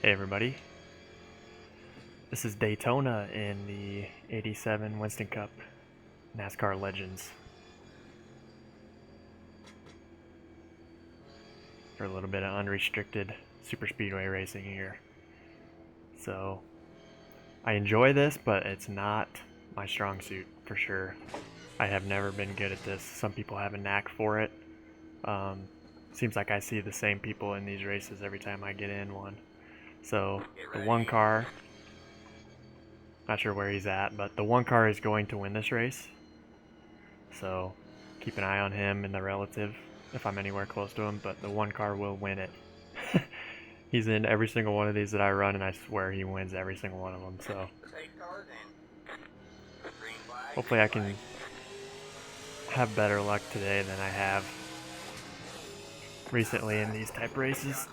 Hey everybody, this is Daytona in the 87 Winston Cup NASCAR Legends for a little bit of unrestricted super speedway racing here. So I enjoy this, but it's not my strong suit for sure. I have never been good at this. Some people have a knack for it. Seems like I see the same people in these races every time I get in one. So the one car, not sure where he's at, but the one car is going to win this race. So keep an eye on him in the relative if I'm anywhere close to him, but the one car will win it. He's in every single one of these that I run, and I swear he wins every single one of them. So hopefully I can have better luck today than I have recently in these type races.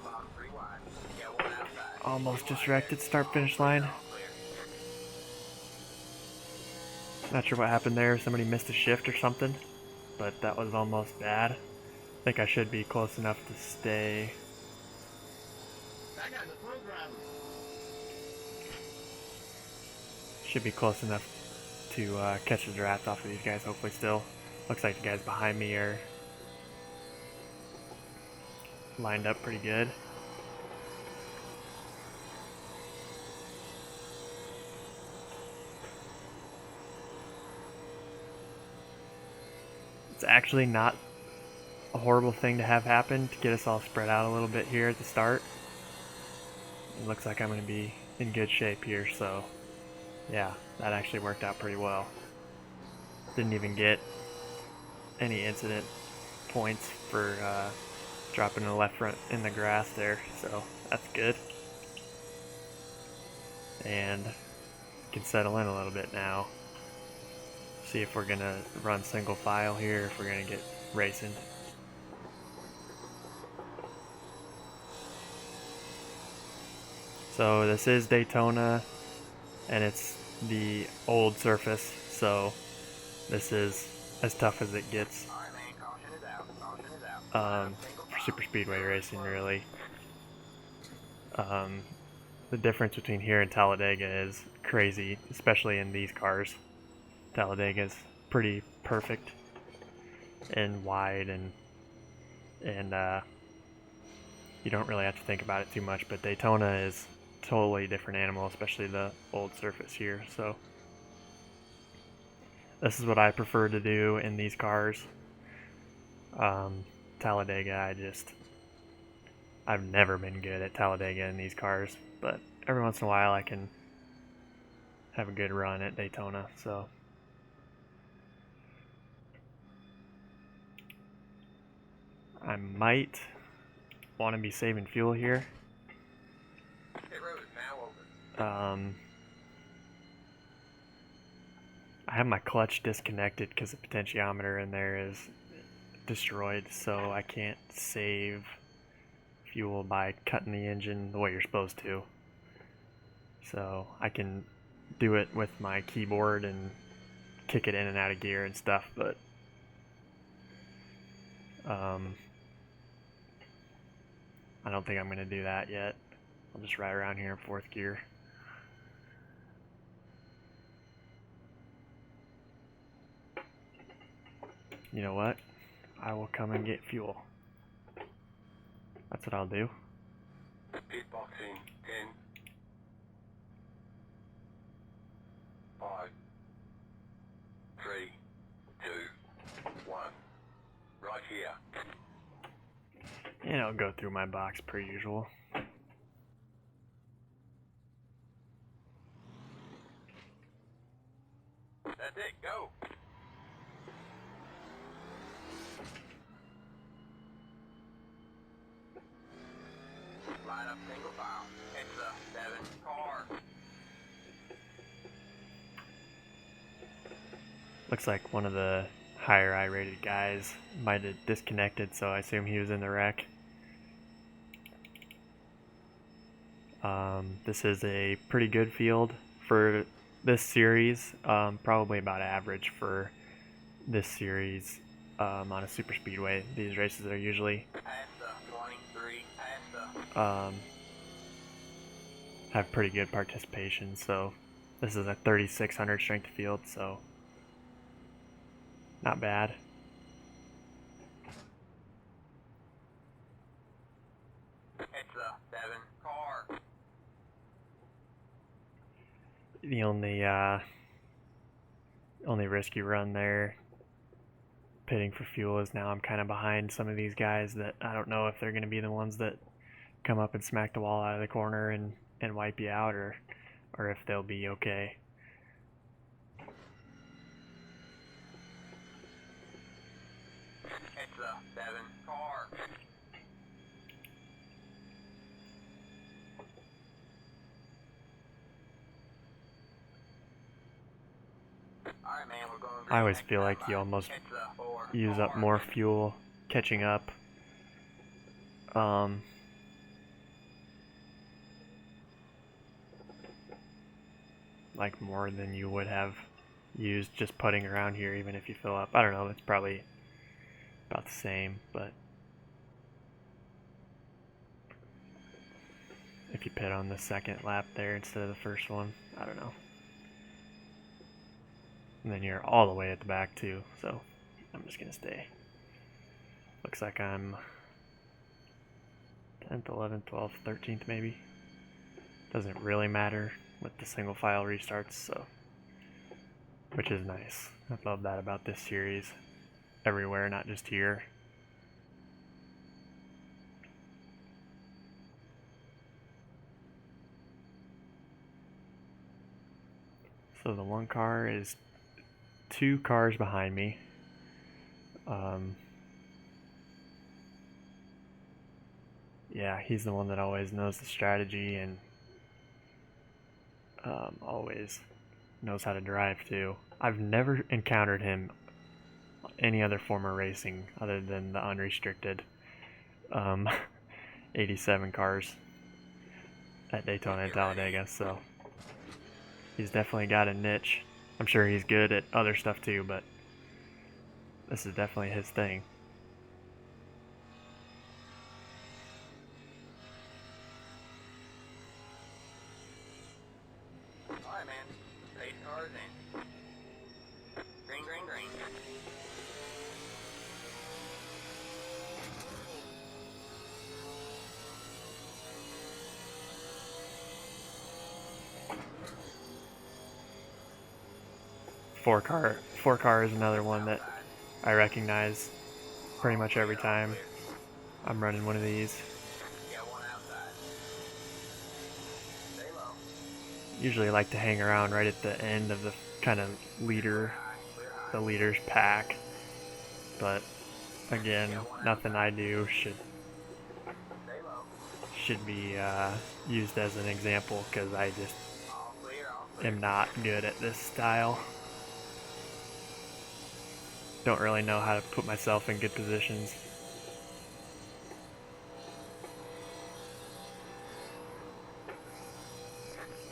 Almost just wrecked at start finish line. Not sure what happened there. Somebody missed a shift or something, but that was almost bad. I think I should be close enough to stay. Should be close enough to catch the draft off of these guys, hopefully still. Looks like the guys behind me are lined up pretty good. It's actually not a horrible thing to have happen to get us all spread out a little bit here at the start. It looks like I'm going to be in good shape here, so yeah, that actually worked out pretty well. Didn't even get any incident points for dropping the left front in the grass there, so that's good. And can settle in a little bit now. See if we're gonna run single file here, if we're gonna get racing. So this is Daytona, and it's the old surface, so this is as tough as it gets for super speedway racing, really. The difference between here and Talladega is crazy, especially in these cars. Talladega is pretty perfect and wide, and you don't really have to think about it too much, but Daytona is a totally different animal, especially the old surface here. So this is what I prefer to do in these cars. Talladega, I've never been good at Talladega in these cars, but every once in a while I can have a good run at Daytona. So I might want to be saving fuel here. I have my clutch disconnected because the potentiometer in there is destroyed, so I can't save fuel by cutting the engine the way you're supposed to. So I can do it with my keyboard and kick it in and out of gear and stuff, but I don't think I'm going to do that yet. I'll just ride around here in fourth gear. You know what? I will come and get fuel. That's what I'll do. Pit boxing 10, 5, 3, 2, 1. Right here. And I'll go through my box per usual. That's it, go. Line up single file. It's the 7th car. Looks like one of the higher I-rated guys might have disconnected, so I assume he was in the wreck. This is a pretty good field for this series, probably about average for this series on a super speedway. These races are usually have pretty good participation. So this is a 3600 strength of field, so not bad. It's a 7 car. The only risk you run there pitting for fuel is now I'm kind of behind some of these guys that I don't know if they're going to be the ones that come up and smack the wall out of the corner and wipe you out, or if they'll be okay. It's a 7 car. Alright, man, we're going I always feel like you almost use up more fuel catching up. Like more than you would have used just putting around here, even if you fill up. I don't know, it's probably about the same, but if you pit on the second lap there instead of the first one, I don't know. And then you're all the way at the back too, so I'm just gonna stay. Looks like I'm 10th, 11th, 12th, 13th maybe. Doesn't really matter with the single file restarts, so which is nice. I love that about this series. Everywhere, not just here. So the one car is 2 cars behind me. Yeah, he's the one that always knows the strategy and always knows how to drive too. I've never encountered him any other form of racing other than the unrestricted 87 cars at Daytona and Talladega, so he's definitely got a niche. I'm sure he's good at other stuff too, but this is definitely his thing. Alright, man. Pace cars in. Green, green, green. Four car is another one that I recognize pretty much every time I'm running one of these. Got one outside. Stay low. Usually like to hang around right at the end of the kind of leader, the leader's pack, but again, nothing I do Stay low. should be used as an example because I just All clear, all clear. am not good at this style. Don't really know how to put myself in good positions.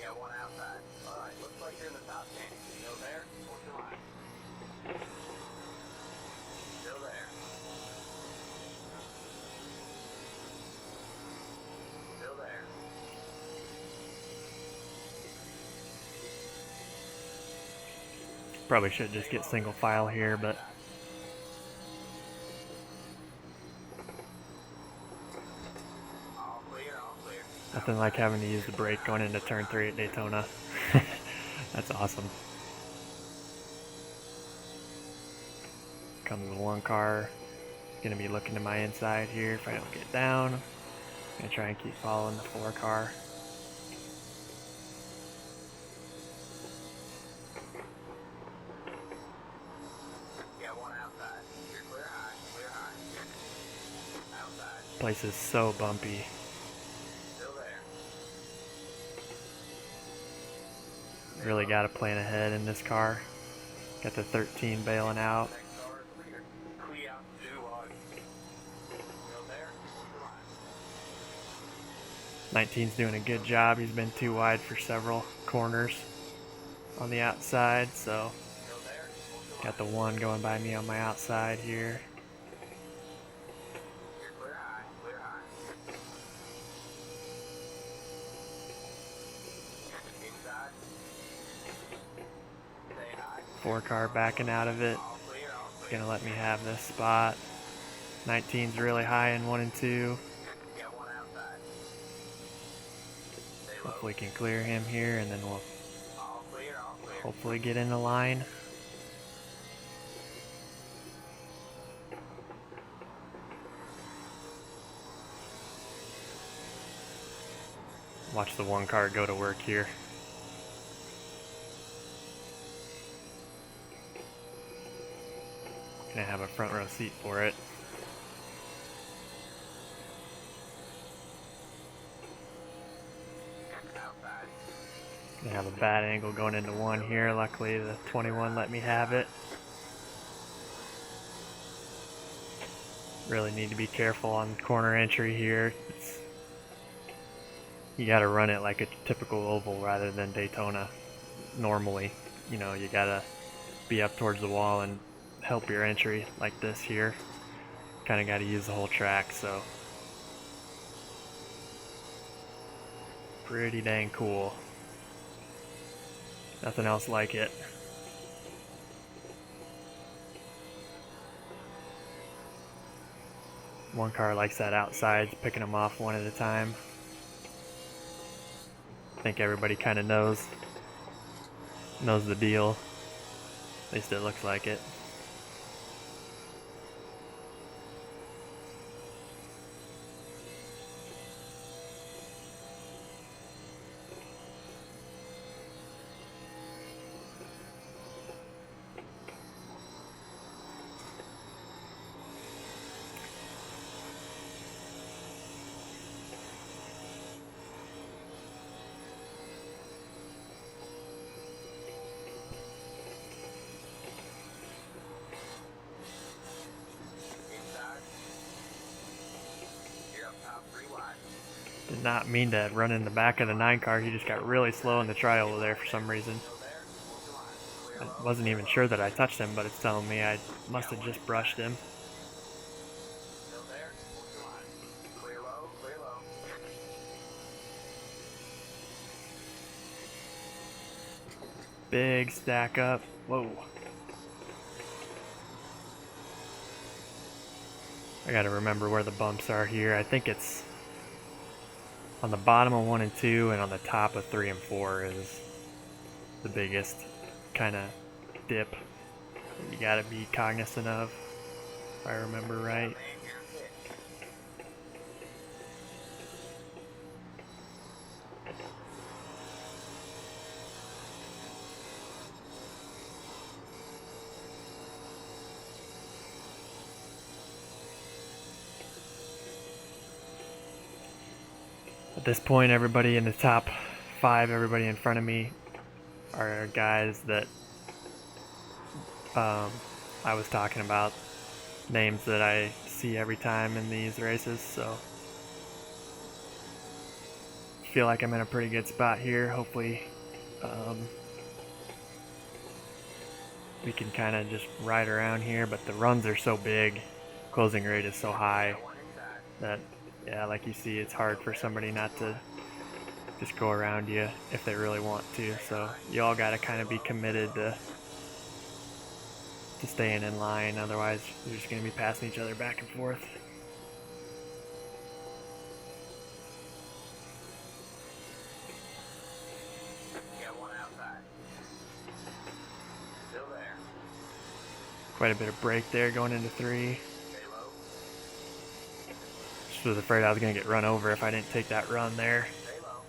Got one outside. Alright, looks like you're in the top 10. Still there? What's your line? Still there. Still there. Probably should just get single file here, but All clear, all clear. nothing like having to use the brake going into turn 3 at Daytona. That's awesome. Comes the one car. Gonna be looking to my inside here if I don't get down. Gonna try and keep following the 4 car. Got one outside. You're clear high, clear high. Outside. Place is so bumpy. Still there. Really got to plan ahead in this car. Got the 13 bailing out. Next car is clear. Clear out, too wide. Still there? What's your line? 19's doing a good job. He's been too wide for several corners on the outside, so Still there? What's your line? got the 1 going by me on my outside here. You're clear high, clear high. 4 car backing out of it. All clear, all It's clear. gonna let me have this spot. 19's really high in 1 and 2. Got one outside. Stay low. Hopefully can clear him here, and then we'll All clear, all clear. hopefully get in the line. Watch the 1 car go to work here. Gonna have a front row seat for it. Outside. Gonna have a bad angle going into 1 here. Luckily the 21 let me have it. Really need to be careful on corner entry here. You gotta run it like a typical oval rather than Daytona normally. You know, you gotta be up towards the wall and help your entry like this here. Kinda gotta use the whole track, so pretty dang cool. Nothing else like it. One car likes that outside, picking them off one at a time. I think everybody kind of knows the deal. At least it looks like it. Inside. You're up top, 3 wide. Did not mean to run in the back of the 9 car. He just got really slow in the tri-oval there for some reason. Go there. Hold your line. Clear I low. wasn't even sure that I touched him, but it's telling me I must have just brushed him. Still there. Hold your line. Clear low, clear low. Big stack up. Whoa. I gotta remember where the bumps are here. I think it's on the bottom of 1 and 2 and on the top of 3 and 4 is the biggest kind of dip that you gotta be cognizant of, if I remember right. Man, you're hit. At this point, everybody in the top 5, everybody in front of me, are guys that I was talking about, names that I see every time in these races, so feel like I'm in a pretty good spot here. Hopefully we can kind of just ride around here, but the runs are so big, closing rate is so high Got one inside. that, yeah, like you see, it's hard for somebody not to just go around you if they really want to. So you all got to kind of be committed to staying in line, otherwise you're just going to be passing each other back and forth. Got one outside. Still there. Quite a bit of break there going into 3. Stay low. Just was afraid I was going to get run over if I didn't take that run there. Stay low.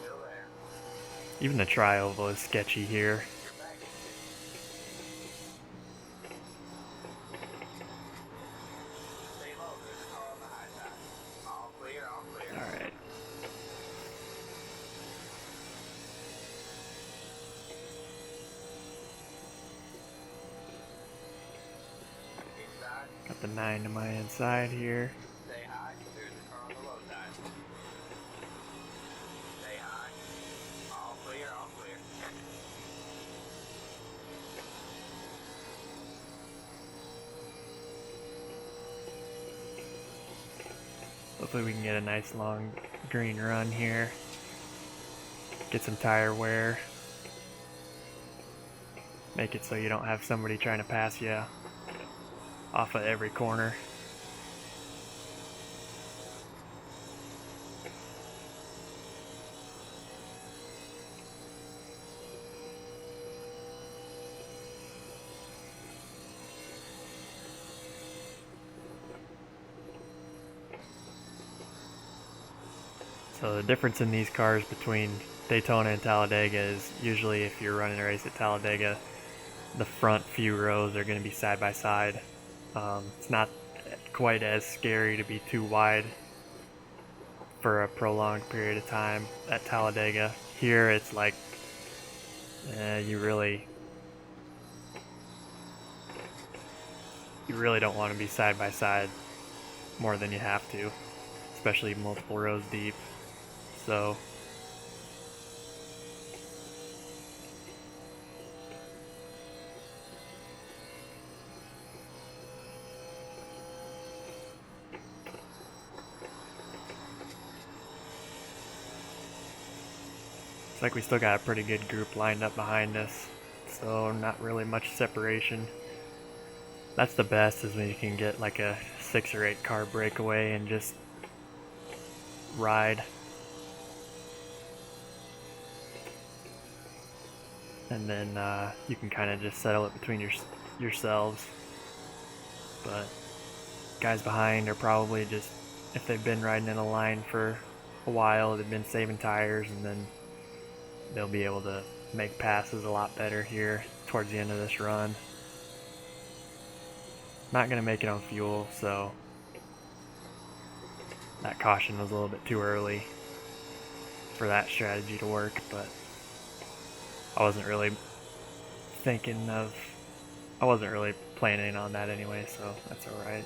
Still there. Even the tri-oval is sketchy here. You're back. Stay low. There's a car on the high side. All clear, all clear. Alright. Inside. Got the 9 to my inside here. Stay high. There's a car on the low side. Stay high. All clear, all clear. hopefully we can get a nice long green run here. Get some tire wear. Make it so you don't have somebody trying to pass you off of every corner. So the difference in these cars between Daytona and Talladega is usually if you're running a race at Talladega, the front few rows are going to be side by side. It's not quite as scary to be too wide for a prolonged period of time at Talladega. Here it's like you really don't want to be side by side more than you have to, especially multiple rows deep. So it's like we still got a pretty good group lined up behind us, so not really much separation. That's the best, is when you can get like a 6 or 8 car breakaway and just ride. And then you can kind of just settle it between yourselves. But guys behind are probably just, if they've been riding in a line for a while, they've been saving tires, and then they'll be able to make passes a lot better here towards the end of this run. Not going to make it on fuel, so that caution was a little bit too early for that strategy to work, but I wasn't really planning on that anyway, so that's alright.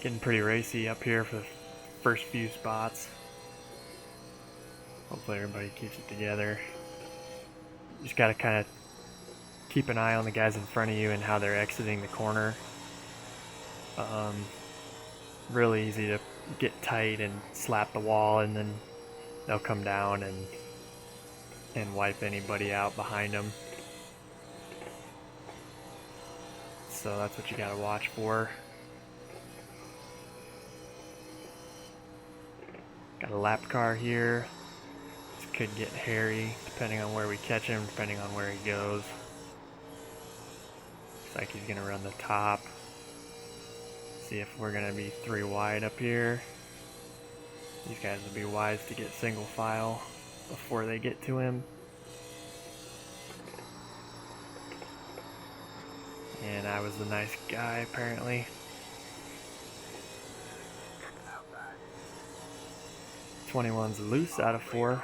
Getting pretty racy up here for the first few spots. Hopefully everybody keeps it together. You just gotta kind of keep an eye on the guys in front of you and how they're exiting the corner. Really easy to get tight and slap the wall, and then they'll come down and wipe anybody out behind them. So that's what you gotta watch for. Got a lap car here. This could get hairy depending on where we catch him, depending on where he goes. Looks like he's gonna run the top. See if we're gonna be 3 wide up here. These guys would be wise to get single file before they get to him. And I was the nice guy, apparently. 21's loose out of 4.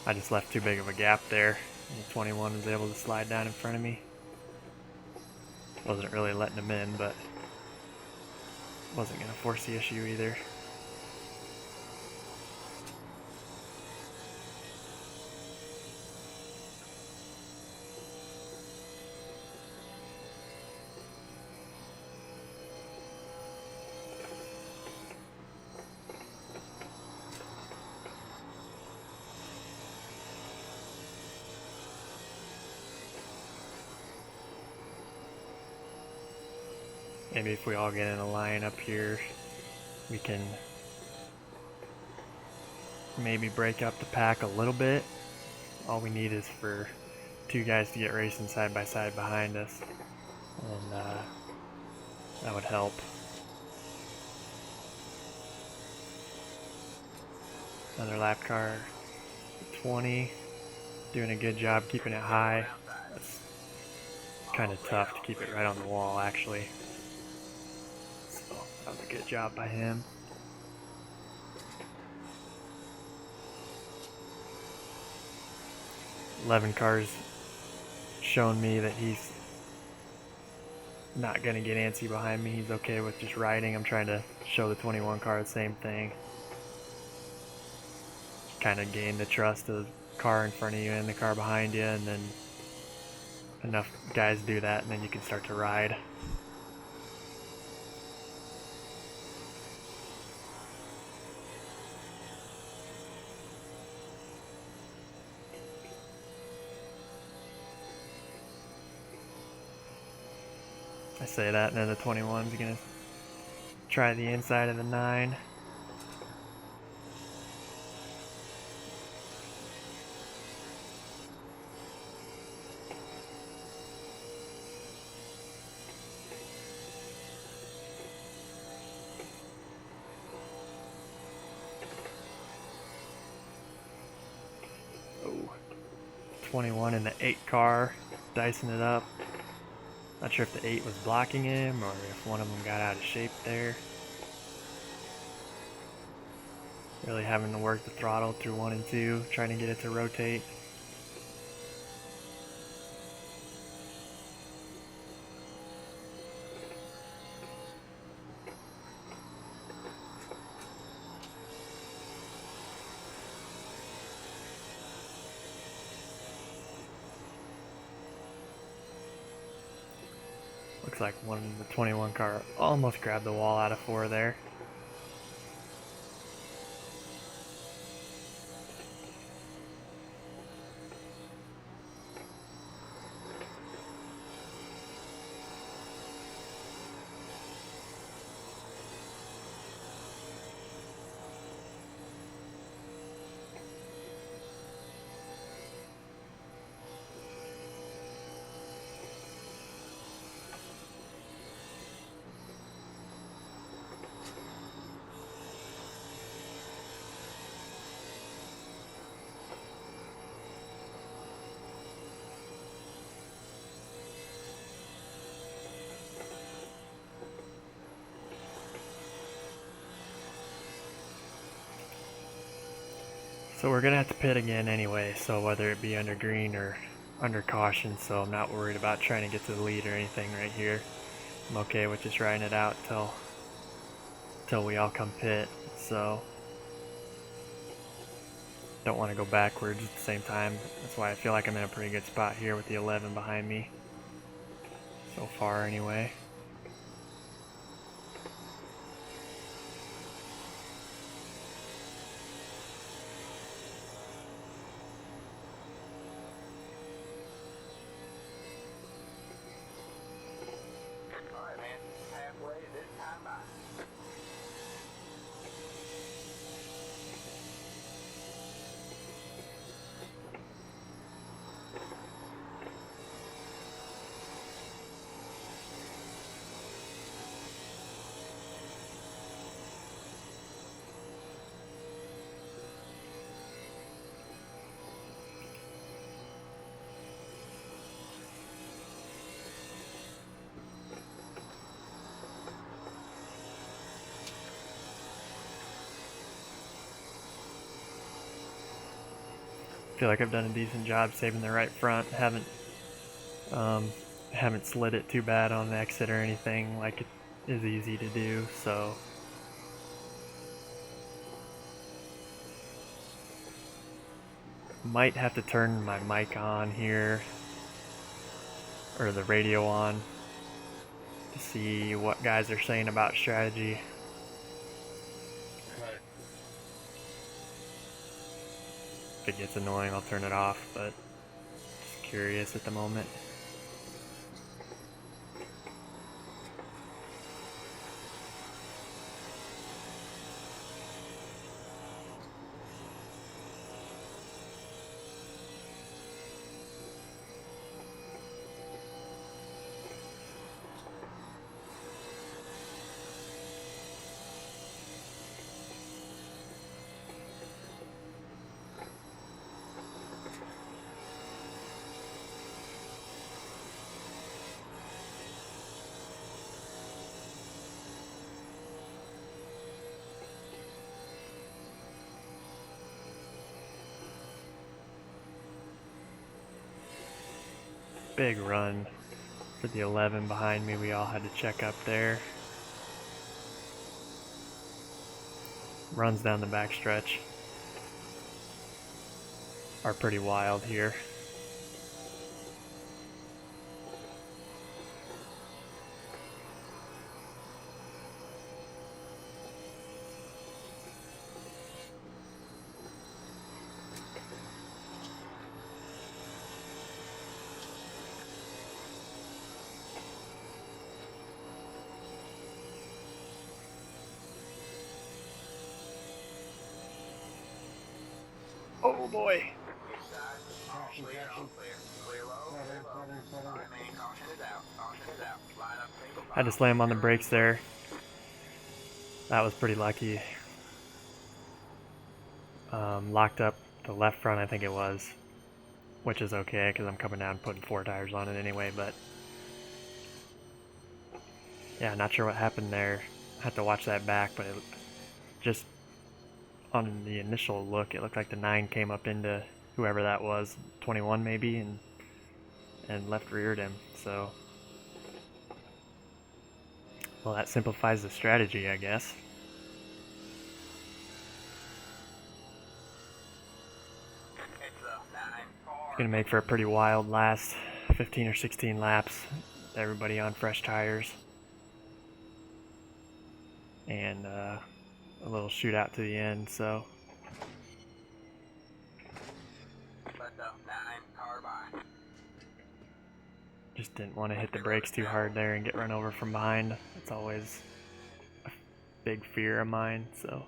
I just left too big of a gap there, and the 21 was able to slide down in front of me. Wasn't really letting him in, but wasn't going to force the issue either. Maybe if we all get in a line up here, we can maybe break up the pack a little bit. All we need is for 2 guys to get racing side by side behind us, and that would help. Another lap car, 20, doing a good job keeping it high. That's kind of tough to keep it right on the wall, actually. So that was a good job by him. 11 car's shown me that he's not going to get antsy behind me. He's okay with just riding. I'm trying to show the 21 car the same thing. Kind of gain the trust of the car in front of you and the car behind you, and then enough guys do that, and then you can start to ride. I say that, and then the 21's gonna try the inside of the 9. Oh, 21 in the 8 car, dicing it up. Not sure if the 8 was blocking him or if one of them got out of shape there. Really having to work the throttle through 1 and 2, trying to get it to rotate. Looks like the 21 car almost grabbed the wall out of 4 there. So we're gonna have to pit again anyway, so whether it be under green or under caution, so I'm not worried about trying to get to the lead or anything right here. I'm okay with just riding it out till we all come pit, so don't want to go backwards at the same time. That's why I feel like I'm in a pretty good spot here with the 11 behind me, so far anyway. Alright, man. Halfway to this time by. I feel like I've done a decent job saving the right front. Haven't slid it too bad on the exit or anything like it is easy to do, so might have to turn my mic on here, or the radio on, to see what guys are saying about strategy. If it gets annoying, I'll turn it off, but just curious at the moment. big run for the 11 behind me. We all had to check up there. Runs down the backstretch are pretty wild here. Oh boy. Had to slam on the brakes there. That was pretty lucky. Locked up the left front, I think it was, which is okay because I'm coming down putting 4 tires on it anyway, but yeah, not sure what happened there. Had to watch that back, but it just on the initial look, it looked like the 9 came up into whoever that was, 21 maybe, and left reared him. So, well, that simplifies the strategy, I guess. It's gonna make for a pretty wild last 15 or 16 laps. Everybody on fresh tires, and a little shootout to the end. So. Just didn't want to hit the brakes too hard there and get run over from behind. It's always a big fear of mine. So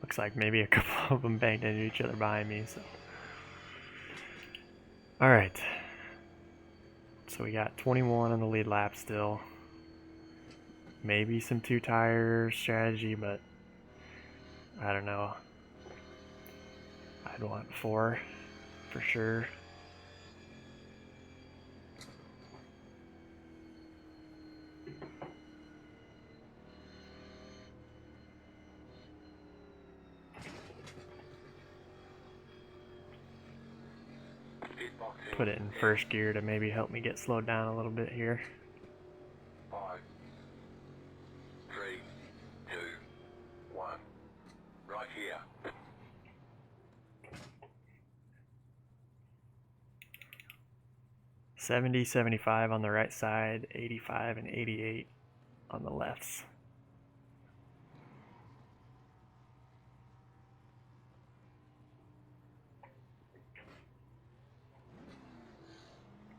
looks like maybe a couple of them banged into each other behind me. So all right. So we got 21 on the lead lap still. Maybe some 2-tire strategy, but I don't know. I'd want 4 for sure. Put it in first gear to maybe help me get slowed down a little bit here. 5, 3, 2, 1. Right here. $70, $75 on the right side, $85 and $88 on the lefts.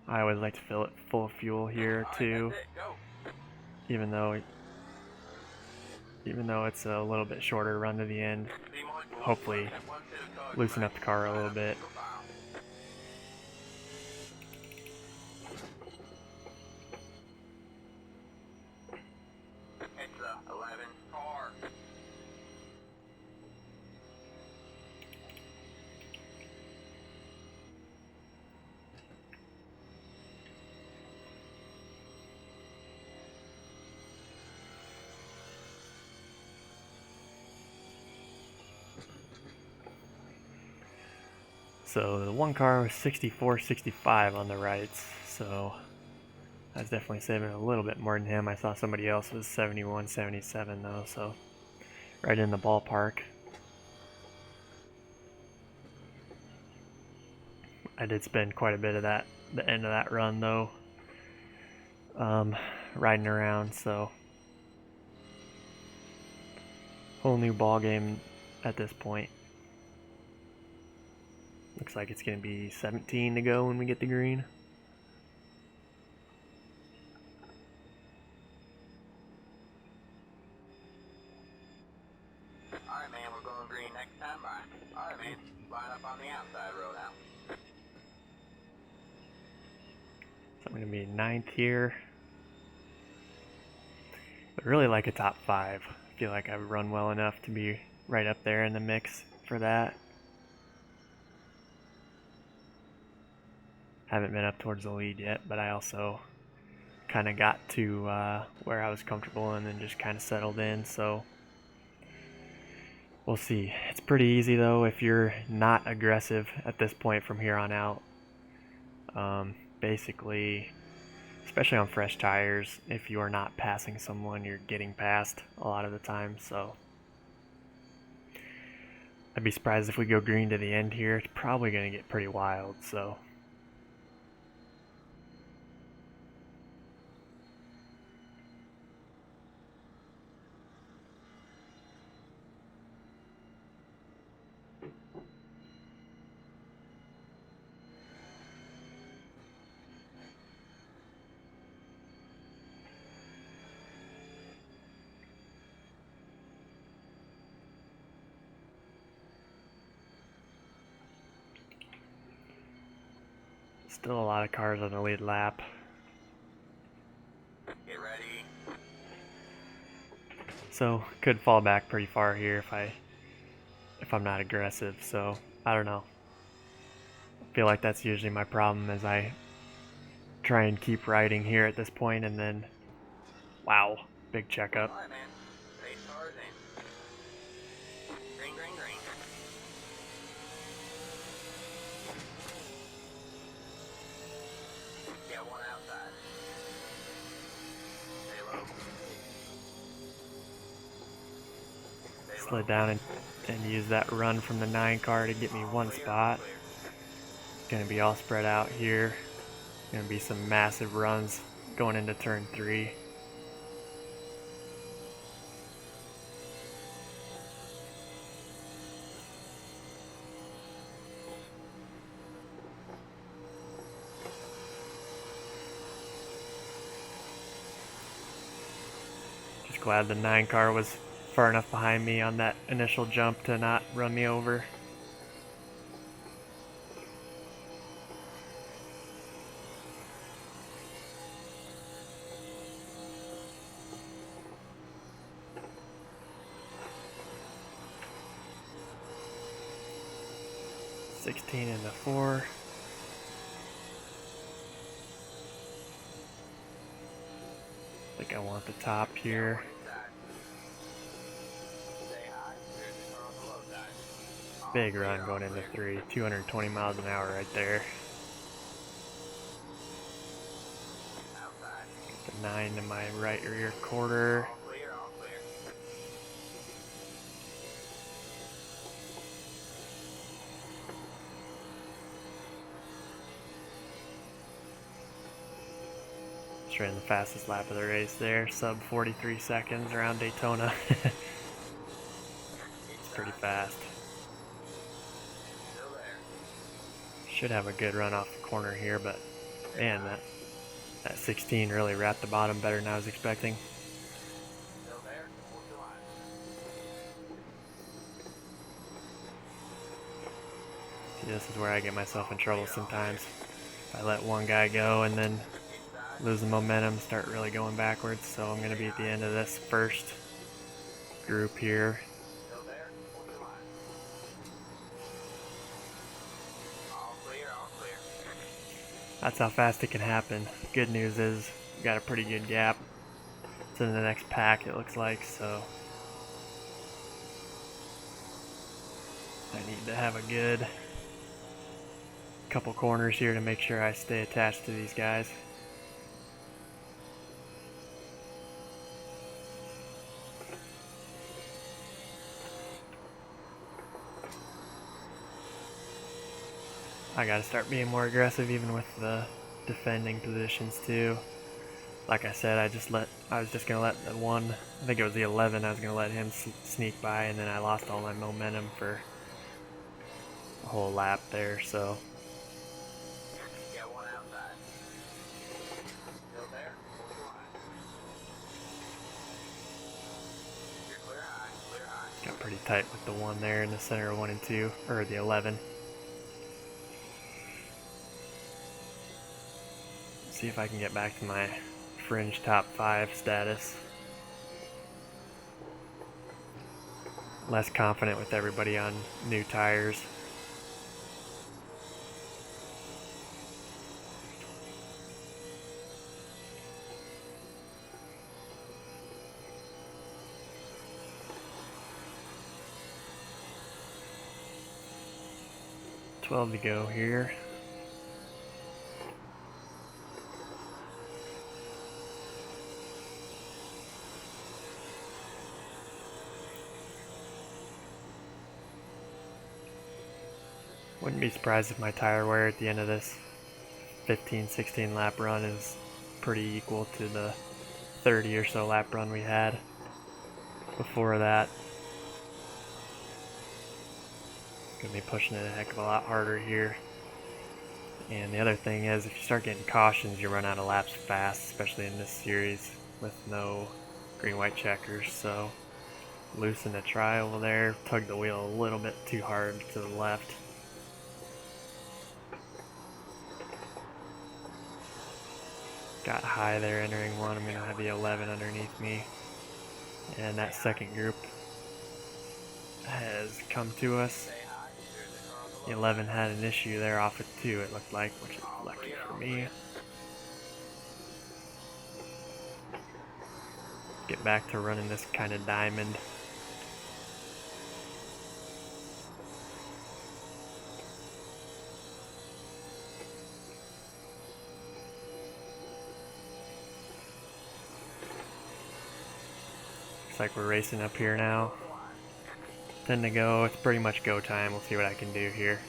I always like to fill it full of fuel here too, even though it's a little bit shorter run to the end. Hopefully loosen up the car a little bit. So the one car was 64, 65 on the rights, so I was definitely saving a little bit more than him. I saw somebody else was 71, 77 though, so right in the ballpark. I did spend quite a bit of the end of that run though, riding around, so whole new ball game at this point. Looks like it's going to be 17 to go when we get the green. Alright, man, we're going green next time. Bye. Alright, man, line up on the outside row now. So I'm going to be 9th here. But really like a top 5. I feel like I've run well enough to be right up there in the mix for that. Haven't been up towards the lead yet, but I also kind of got to where I was comfortable and then just kind of settled in, so we'll see. It's pretty easy though if you're not aggressive at this point from here on out. basically, especially on fresh tires, if you are not passing someone, you're getting passed a lot of the time. So I'd be surprised if we go green to the end here. It's probably going to get pretty wild. So still a lot of cars on the lead lap. Get ready. So could fall back pretty far here if I'm not aggressive. So I don't know. I feel like that's usually my problem as I try and keep riding here at this point, and then wow, big checkup. All right, man. Race cars in. Green, green, green. Got one outside. Stay low. Stay low. Slid down and use that run from the 9 car to get me one Clear, spot. clear. Gonna be all spread out here. Gonna be some massive runs going into turn 3. Just glad the 9 car was far enough behind me on that initial jump to not run me over. $16 into 4. I think I want the top here. Stay high. There's the car on the low side. All Big clear, run all going into clear. 3. 220 miles an hour right there. Outside. The 9 to my right rear quarter. All clear, all clear. Just ran the fastest lap of the race there. Sub 43 seconds around Daytona. It's pretty fast. Still there. Should have a good run off the corner here, but man, that 16 really wrapped the bottom better than I was expecting. Still there. Hold your line. See, this is where I get myself in trouble sometimes. I let one guy go and then Inside. lose the momentum, start really going backwards. So I'm going to be at the end of this first group here. Still there. Hold your line. All clear, all clear. That's how fast it can happen. Good news is we got a pretty good gap. It's in the next pack, it looks like, so I need to have a good couple corners here to make sure I stay attached to these guys. I gotta start being more aggressive even with the defending positions too. Like I said, I was just gonna let the one, I think it was the 11, I was gonna let him sneak by, and then I lost all my momentum for a whole lap there, so Got one outside. Still there. Hold your line. You're clear high, clear high. got pretty tight with the one there in the center of 1 and 2, or the 11. See if I can get back to my fringe top 5 status. Less confident with everybody on new tires. $12 to go here. Wouldn't be surprised if my tire wear at the end of this 15-16 lap run is pretty equal to the 30 or so lap run we had before that. Gonna be pushing it a heck of a lot harder here. And the other thing is, if you start getting cautions, you run out of laps fast, especially in this series with no green-white checkers. So loosen the tri-oval there, tug the wheel a little bit too hard to the left. Got high there entering one. I'm going to have the 11 underneath me. And that second group has come to us. The 11 had an issue there off at 2, it looked like, which is lucky for me. Get back to running this kind of diamond. Looks like we're racing up here now. 10 to go, it's pretty much go time. We'll see what I can do here.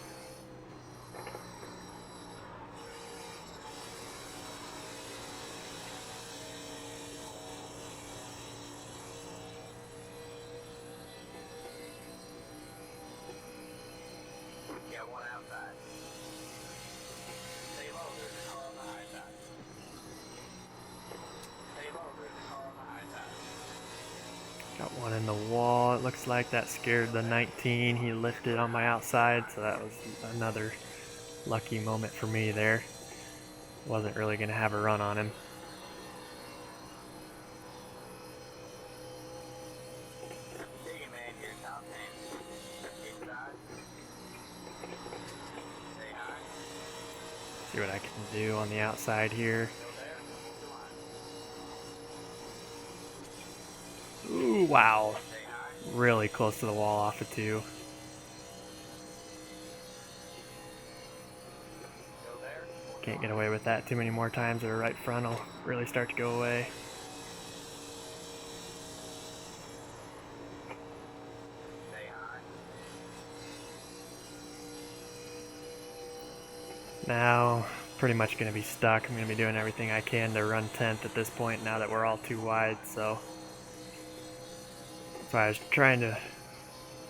Got one in the wall, it looks like. That scared the 19. He lifted on my outside, so that was another lucky moment for me there. Wasn't really going to have a run on him. See what I can do on the outside here. Ooh, wow. Really close to the wall off of 2. Can't get away with that too many more times, or right front will really start to go away. Now, pretty much going to be stuck. I'm going to be doing everything I can to run 10th at this point now that we're all too wide, so that's why I was trying to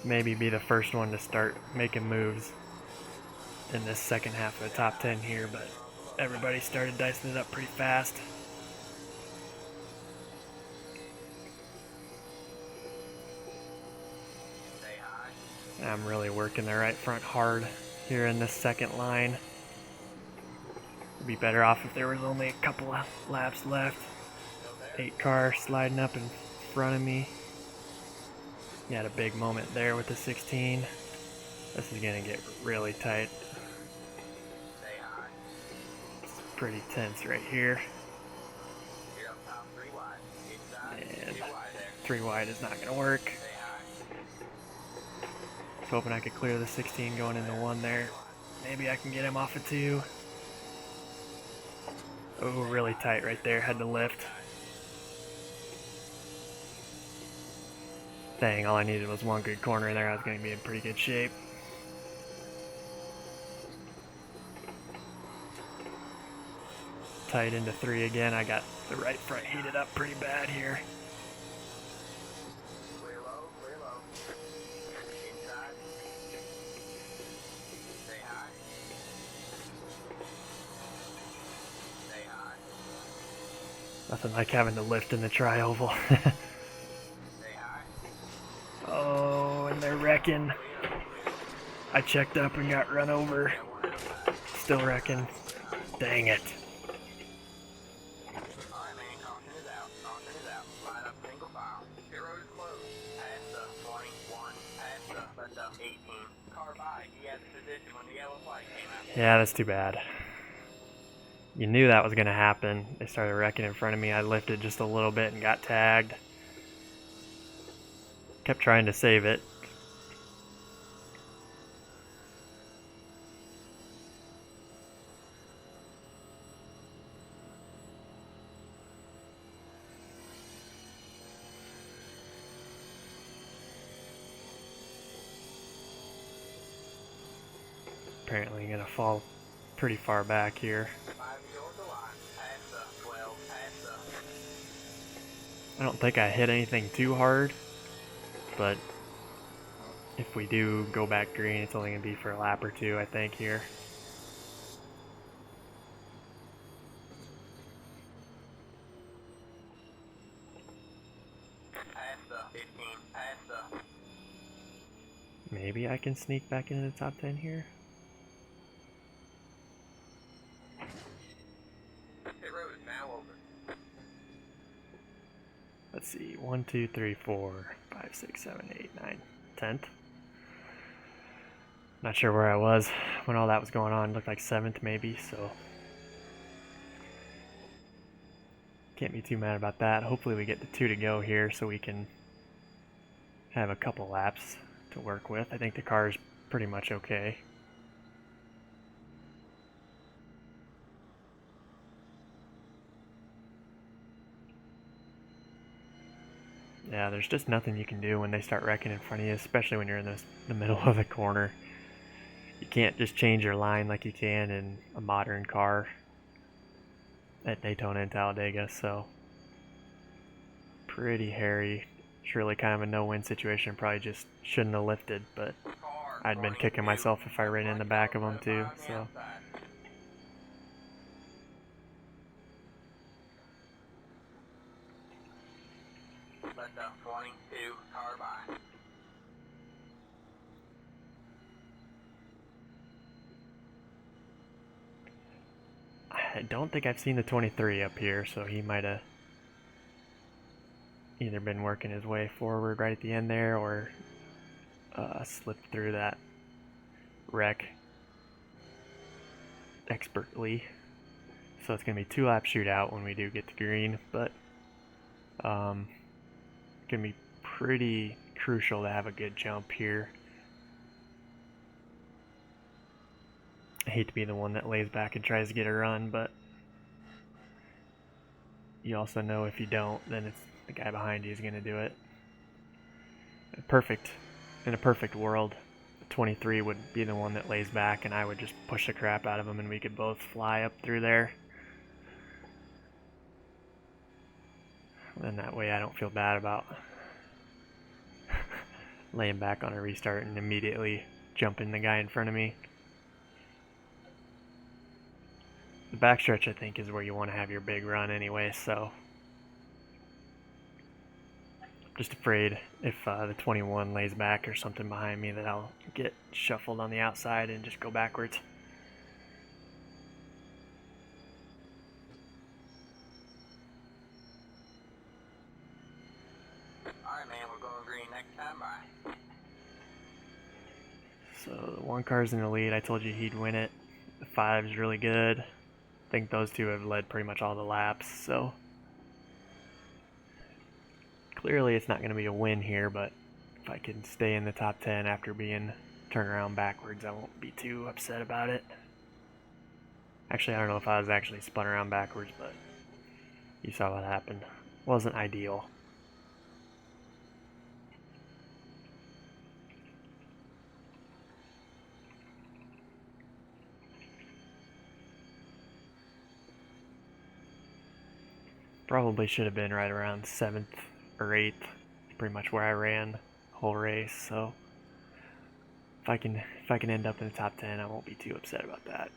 maybe be the first one to start making moves in this second half of the top 10 here, but everybody started dicing it up pretty fast. I'm really working the right front hard here in this second line. It'd be better off if there was only a couple of laps left. 8 car sliding up in front of me. He had a big moment there with the 16. This is going to get really tight. It's pretty tense right here. And 3 wide is not going to work. I was hoping I could clear the 16 going into 1 there. Maybe I can get him off of 2. Oh, really tight right there. Had to lift. Dang, all I needed was 1 good corner in there. I was going to be in pretty good shape. Tight into 3 again. I got the right front heated up pretty bad here. Nothing like having to lift in the tri-oval. Oh, and they're wrecking. I checked up and got run over. Still wrecking. Dang it. Yeah, that's too bad. You knew that was going to happen. They started wrecking in front of me. I lifted just a little bit and got tagged. Kept trying to save it. apparently going to fall pretty far back here. 5 short the line. Past the 12. Past the. I don't think I hit anything too hard, but if we do go back green, it's only going to be for a lap or two, I think, here. Past the 15. Past the. Maybe I can sneak back into the top 10 here. Pit road is now open. Let's see, 1, 2, 3, 4, 5, 6, 7, 8, 9, 10th. Not sure where I was when all that was going on. It looked like 7th maybe, so can't be too mad about that. Hopefully we get the 2 to go here so we can have a couple laps to work with. I think the car is pretty much okay. Yeah, there's just nothing you can do when they start wrecking in front of you, especially when you're in the middle of the corner. You can't just change your line like you can in a modern car at Daytona and Talladega, so pretty hairy. It's really kind of a no-win situation. Probably just shouldn't have lifted, but I'd been kicking myself if I ran in the back of them too, so. Let the 22 car by. I don't think I've seen the 23 up here, so he might have either been working his way forward right at the end there or slipped through that wreck expertly. So it's going to be 2-lap shootout when we do get to green, but going to be pretty crucial to have a good jump here. I hate to be the one that lays back and tries to get a run, but you also know if you don't, then it's the guy behind you is going to do it. In a perfect world, the 23 would be the one that lays back and I would just push the crap out of him and we could both fly up through there. And that way I don't feel bad about laying back on a restart and immediately jumping the guy in front of me. The backstretch, I think, is where you want to have your big run anyway, so just afraid if the 21 lays back or something behind me that I'll get shuffled on the outside and just go backwards. Alright, man, we're going green next time by. So the 1 car's in the lead. I told you he'd win it. The 5 is really good. I think those 2 have led pretty much all the laps, so clearly it's not going to be a win here, but if I can stay in the top 10 after being turned around backwards, I won't be too upset about it. Actually, I don't know if I was actually spun around backwards, but you saw what happened. Wasn't ideal. Probably should have been right around 7th or 8th, pretty much where I ran the whole race, so if I can end up in the top 10, I won't be too upset about that.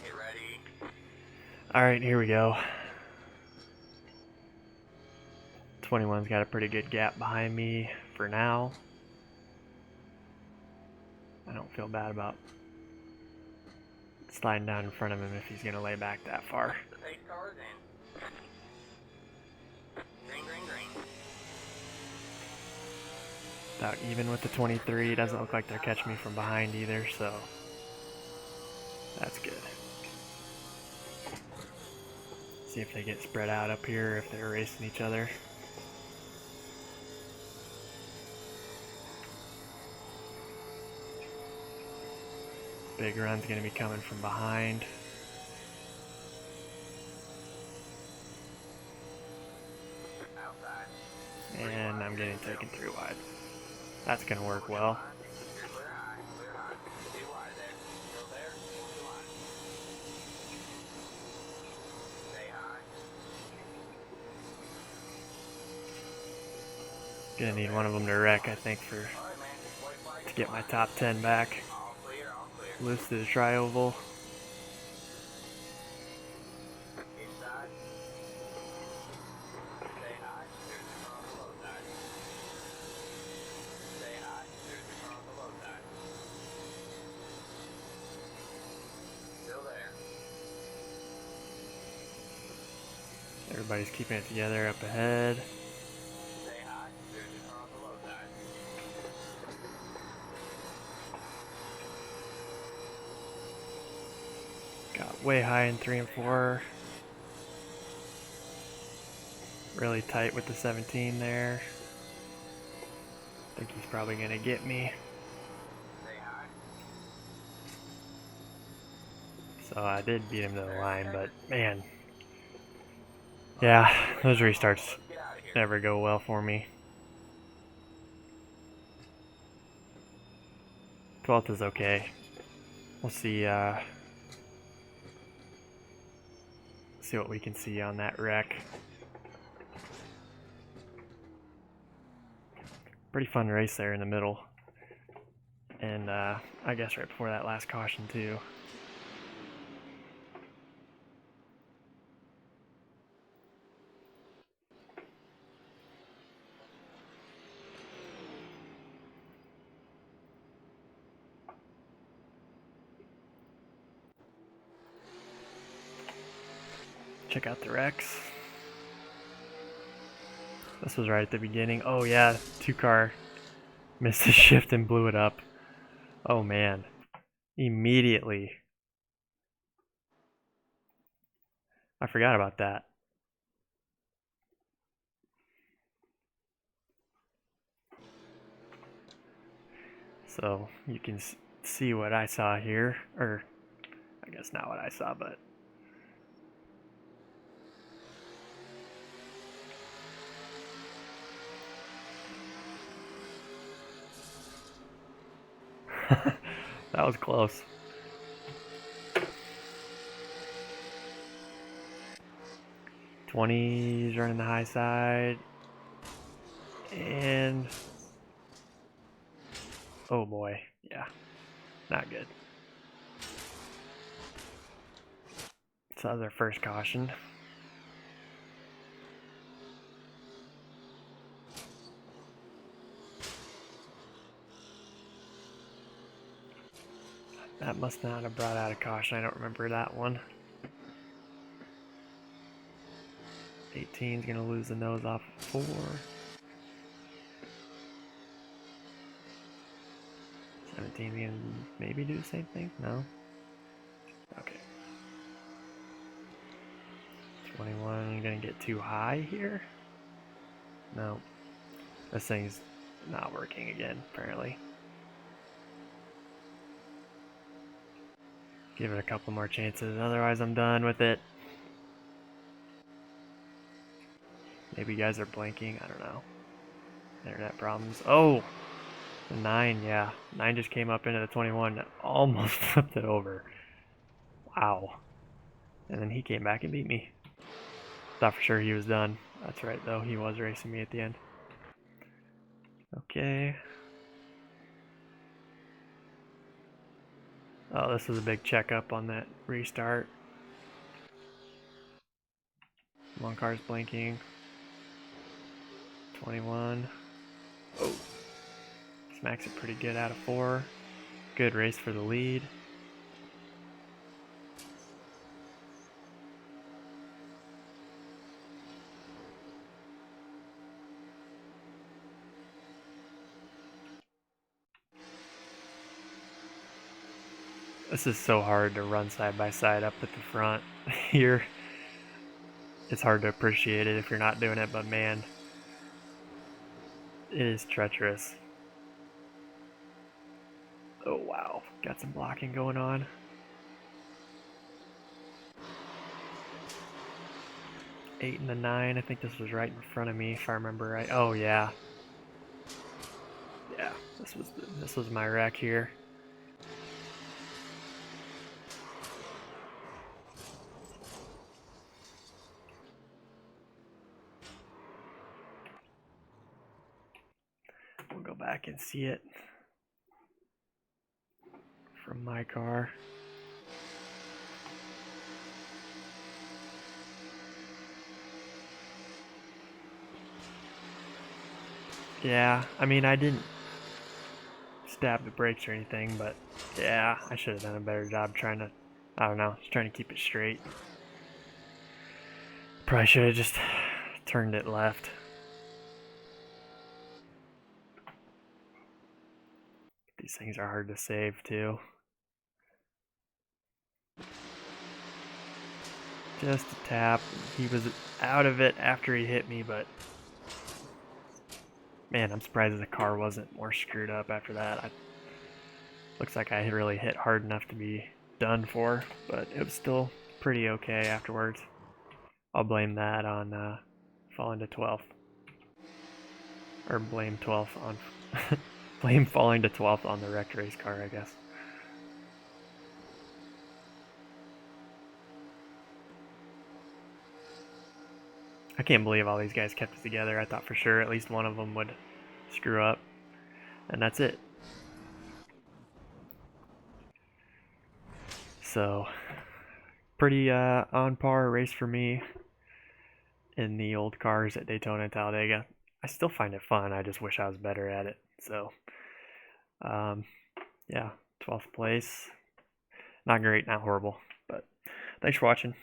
Get ready. Alright, here we go. 21's got a pretty good gap behind me for now. I don't feel bad about sliding down in front of him if he's going to lay back that far. The pace car's in. Green, green, green. About even with the 23. Doesn't look like they're catching me from behind either, so that's good. See if they get spread out up here, if they're racing each other. Big run's going to be coming from behind. And I'm getting taken 3 wide. That's going to work well. Gonna need one of them to wreck, I think, to get my top 10 back. Loose to the tri-oval. Everybody's keeping it together up ahead. Got way high in 3 and 4. Really tight with the 17 there. I think he's probably gonna get me. So I did beat him to the line, but man. Yeah, those restarts never go well for me. 12th is okay. We'll see what we can see on that wreck. Pretty fun race there in the middle. And I guess right before that last caution too. Check out the wrecks. This was right at the beginning. Oh yeah, 2-car missed the shift and blew it up. Oh man. Immediately. I forgot about that. So you can see what I saw here, or I guess not what I saw, but that was close. '20's running the high side, and oh boy, yeah, not good. So that was our first caution. That must not have brought out a caution. I don't remember that one. 18's gonna lose the nose off 4. 17's gonna maybe do the same thing? No? Okay. 21 gonna get too high here? No. This thing's not working again, apparently. Give it a couple more chances, otherwise I'm done with it. Maybe you guys are blinking, I don't know. Internet problems. Oh! The 9, yeah. 9 just came up into the 21, almost flipped it over. Wow. And then he came back and beat me. Thought for sure he was done. That's right though, he was racing me at the end. Okay. Oh, this was a big checkup on that restart. One car's blinking. 21. Oh. Smacks it pretty good out of 4. Good race for the lead. This is so hard to run side by side up at the front here. It's hard to appreciate it if you're not doing it, but man, it is treacherous. Oh wow, got some blocking going on. Eight and the 9, I think this was right in front of me if I remember right. Oh yeah. Yeah, this was my wreck here. We'll go back and see it from my car. Yeah, I mean, I didn't stab the brakes or anything, but yeah, I should have done a better job trying to, I don't know, just trying to keep it straight. Probably should have just turned it left. These things are hard to save too. Just a tap. He was out of it after he hit me, but man, I'm surprised the car wasn't more screwed up after that. Looks like I really hit hard enough to be done for, but it was still pretty okay afterwards. I'll blame that on falling to 12th. Or blame 12th on... blame falling to 12th on the wrecked race car, I guess. I can't believe all these guys kept it together. I thought for sure at least one of them would screw up. And that's it. So, pretty on par race for me in the old cars at Daytona and Talladega. I still find it fun. I just wish I was better at it. So, yeah, 12th place. Not great, not horrible. But thanks for watching.